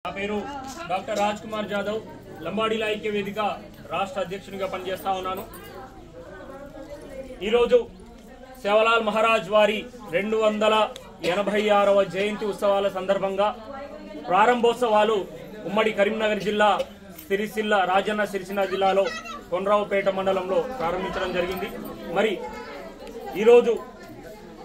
నా పేరు డాక్టర్ రాజ్ కుమార్ జాదవ్ లంబాడీల ఐక్య వేదిక రాష్ట్ర అధ్యక్షునిగా పనిచేస్తా ఉన్నాను। ఈరోజు సేవలాల్ మహారాజ్ వారి 286వ జయంతి ఉత్సవాల సందర్భంగా ప్రారంభోత్సవాలు ఉమ్మడి కరీంనగర్ జిల్లా రాజన్న సిరిసిల్ల జిల్లాలో కొండ్రావుపేట మండలంలో ప్రారంభించడం జరిగింది। మరి ఈరోజు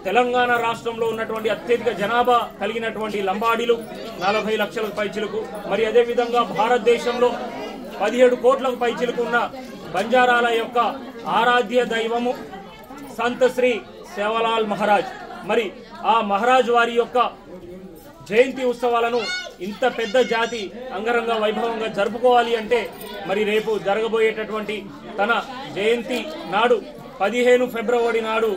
తెలంగాణ రాష్ట్రంలో ఉన్నటువంటి అత్యధిక జనాభా కలిగినటువంటి లంబాడీలు 40 లక్షల పైచిలకు, మరి అదే విధంగా భారతదేశంలో 17 కోట్లకు పైచిలకు ఉన్న బంజారాల యొక్క ఆరాధ్య దైవము సంత్ శ్రీ సేవలాల్ మహారాజ్। మరి ఆ మహారాజ్ వారి యొక్క జయంతి ఉత్సవాలను ఇంత పెద్ద జాతి అంగరంగ వైభవంగా జరుపుకోవాలి అంటే మరి రేపు జరగబోయేటటువంటి తన జయంతి నాడు 15 ఫిబ్రవరి నాడు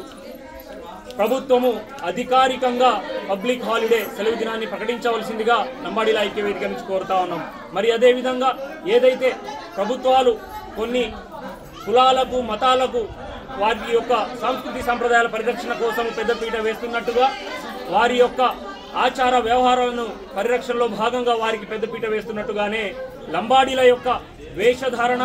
ప్రభుత్వము అధికారికంగా పబ్లిక్ హాలిడే సెలవు దినాన్ని ప్రకటించవలసిందిగా లంబాడీల ఐక్య వేదిక నుంచి కోరుతా ఉన్నాం। మరి అదే విధంగా ఏదైతే ప్రభుత్వాలు కొన్ని కులాలకు మతాలకు వారి యొక్క సంస్కృతి సంప్రదాయాల పరిరక్షణ కోసం పెద్దపీట వేస్తున్నట్టుగా వారి యొక్క ఆచార వ్యవహారాలను పరిరక్షణలో భాగంగా వారికి పెద్దపీట వేస్తున్నట్టుగానే లంబాడీల యొక్క వేషధారణ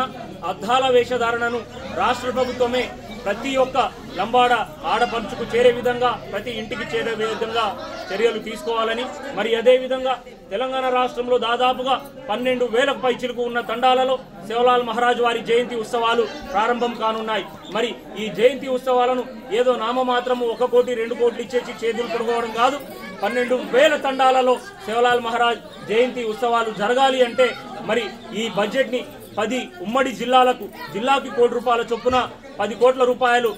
అద్దాల వేషధారణను రాష్ట్ర ప్రభుత్వమే ప్రతి ఒక్క లంబాడ ఆడపడుచుకు చేరే విధంగా ప్రతి ఇంటికి చేరే విధంగా చర్యలు తీసుకోవాలని, మరి అదే విధంగా తెలంగాణ రాష్ట్రంలో దాదాపుగా 12,000కు పైచిలకు ఉన్న తండాలలో సేవలాల్ మహారాజ్ వారి జయంతి ఉత్సవాలు ప్రారంభం కానున్నాయి। మరి ఈ జయంతి ఉత్సవాలను ఏదో నామమాత్రము 1 కోటి 2 కోట్లు ఇచ్చేసి చేతులు పడుకోవడం కాదు, 12,000 తండాలలో సేవలాల్ మహారాజ్ జయంతి ఉత్సవాలు జరగాలి అంటే మరి ఈ బడ్జెట్ ని 10 ఉమ్మడి జిల్లాలకు జిల్లాకి ₹1 కోటి చొప్పున 10 కోట్ల రూపాయలు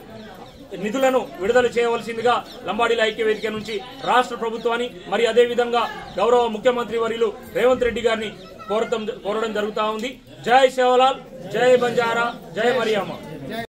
నిధులను విడుదల చేయవలసిందిగా లంబాడీల ఐక్య వేదిక నుంచి రాష్ట్ర ప్రభుత్వాన్ని మరి అదే విధంగా గౌరవ ముఖ్యమంత్రి వర్యులు రేవంత్ రెడ్డి గారిని కోరడం జరుగుతా ఉంది। జై సేవలాల్, జై బంజారా, జై మరియమ్మ।